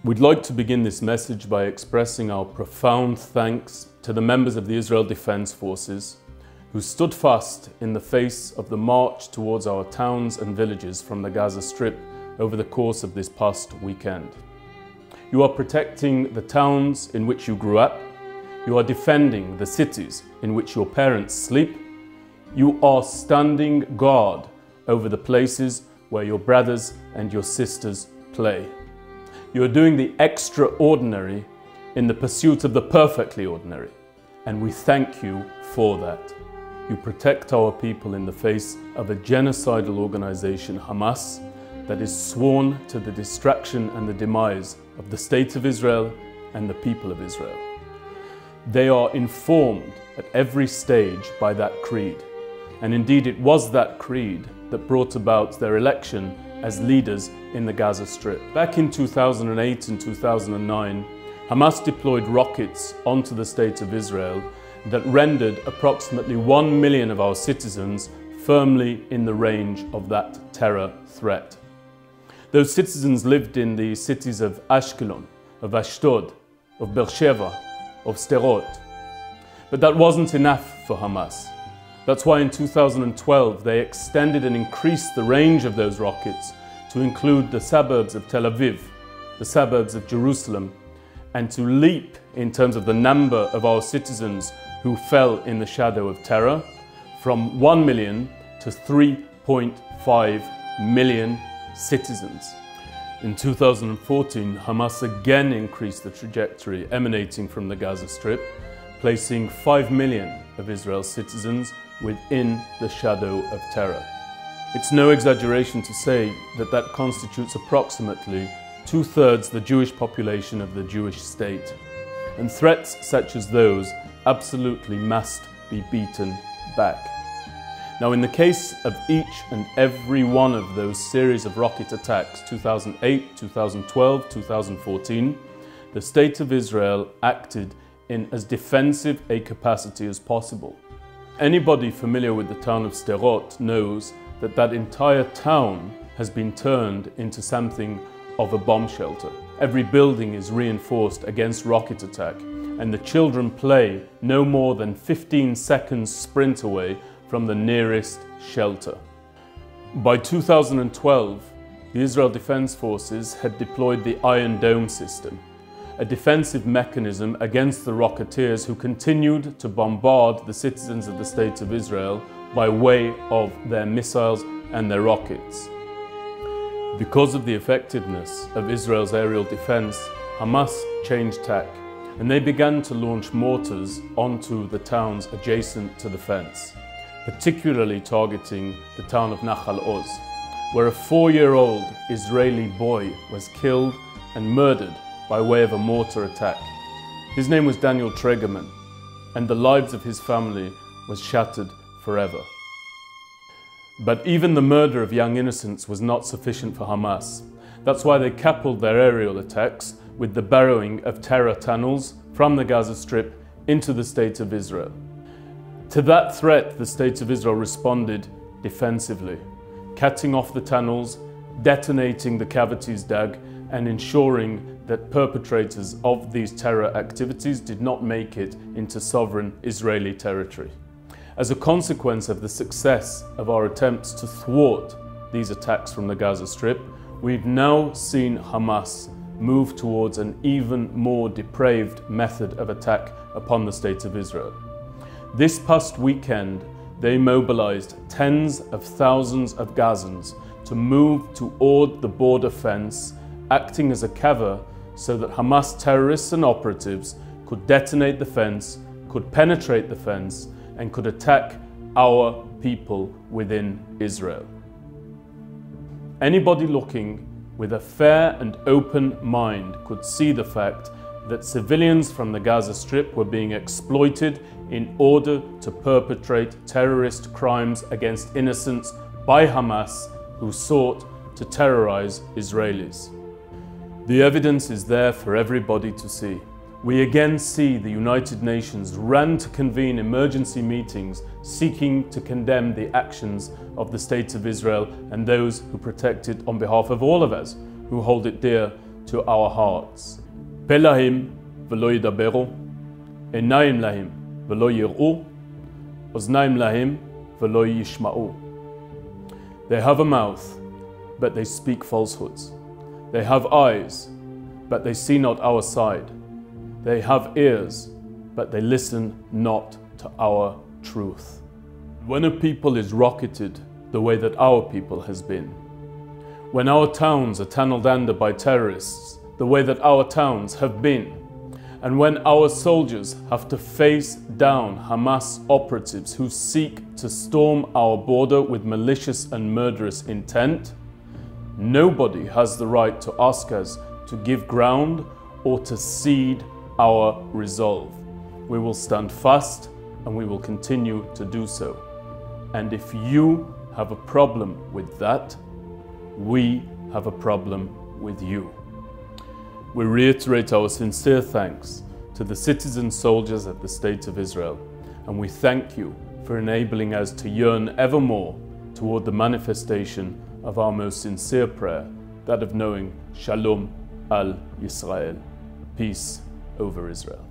We'd like to begin this message by expressing our profound thanks to the members of the Israel Defense Forces who stood fast in the face of the march towards our towns and villages from the Gaza Strip over the course of this past weekend. You are protecting the towns in which you grew up. You are defending the cities in which your parents sleep. You are standing guard over the places where your brothers and your sisters play. You are doing the extraordinary in the pursuit of the perfectly ordinary, and we thank you for that. You protect our people in the face of a genocidal organization, Hamas, that is sworn to the destruction and the demise of the State of Israel and the people of Israel. They are informed at every stage by that creed, and indeed it was that creed that brought about their election as leaders in the Gaza Strip. Back in 2008 and 2009, Hamas deployed rockets onto the State of Israel that rendered approximately 1 million of our citizens firmly in the range of that terror threat. Those citizens lived in the cities of Ashkelon, of Ashdod, of Beersheba, of Sderot. But that wasn't enough for Hamas. That's why in 2012 they extended and increased the range of those rockets to include the suburbs of Tel Aviv, the suburbs of Jerusalem, and to leap in terms of the number of our citizens who fell in the shadow of terror from 1 million to 3.5 million citizens. In 2014, Hamas again increased the trajectory emanating from the Gaza Strip, placing 5 million of Israel's citizens within the shadow of terror. It's no exaggeration to say that that constitutes approximately 2/3 the Jewish population of the Jewish state. And threats such as those absolutely must be beaten back. Now, in the case of each and every one of those series of rocket attacks, 2008, 2012, 2014, the State of Israel acted in as defensive a capacity as possible. Anybody familiar with the town of Sderot knows that that entire town has been turned into something of a bomb shelter. Every building is reinforced against rocket attack, and the children play no more than 15 seconds sprint away from the nearest shelter. By 2012, the Israel Defense Forces had deployed the Iron Dome system, a defensive mechanism against the rocketeers who continued to bombard the citizens of the State of Israel by way of their missiles and their rockets. Because of the effectiveness of Israel's aerial defense, Hamas changed tack, and they began to launch mortars onto the towns adjacent to the fence, particularly targeting the town of Nahal Oz, where a 4-year-old Israeli boy was killed and murdered by way of a mortar attack. His name was Daniel Tregerman, and the lives of his family was shattered forever. But even the murder of young innocents was not sufficient for Hamas. That's why they coupled their aerial attacks with the burrowing of terror tunnels from the Gaza Strip into the State of Israel. To that threat, the State of Israel responded defensively, cutting off the tunnels, detonating the cavities dug, and ensuring that perpetrators of these terror activities did not make it into sovereign Israeli territory. As a consequence of the success of our attempts to thwart these attacks from the Gaza Strip, we've now seen Hamas move towards an even more depraved method of attack upon the State of Israel. This past weekend, they mobilized tens of thousands of Gazans to move toward the border fence, acting as a cover so that Hamas terrorists and operatives could detonate the fence, could penetrate the fence, and could attack our people within Israel. Anybody looking with a fair and open mind could see the fact that civilians from the Gaza Strip were being exploited in order to perpetrate terrorist crimes against innocents by Hamas, who sought to terrorize Israelis. The evidence is there for everybody to see. We again see the United Nations run to convene emergency meetings seeking to condemn the actions of the State of Israel and those who protect it on behalf of all of us who hold it dear to our hearts. Pe lahim v'lo yidaberu, einayim lahim v'lo yir'u, oznaim lahim v'lo yishma'u. They have a mouth, but they speak falsehoods. They have eyes, but they see not our side. They have ears, but they listen not to our truth. When a people is rocketed the way that our people has been, when our towns are tunneled under by terrorists the way that our towns have been, and when our soldiers have to face down Hamas operatives who seek to storm our border with malicious and murderous intent, nobody has the right to ask us to give ground or to cede our resolve. We will stand fast and we will continue to do so. And if you have a problem with that, we have a problem with you. We reiterate our sincere thanks to the citizen soldiers of the State of Israel, and we thank you for enabling us to yearn evermore toward the manifestation of our most sincere prayer, that of knowing Shalom al Yisrael, peace over Israel.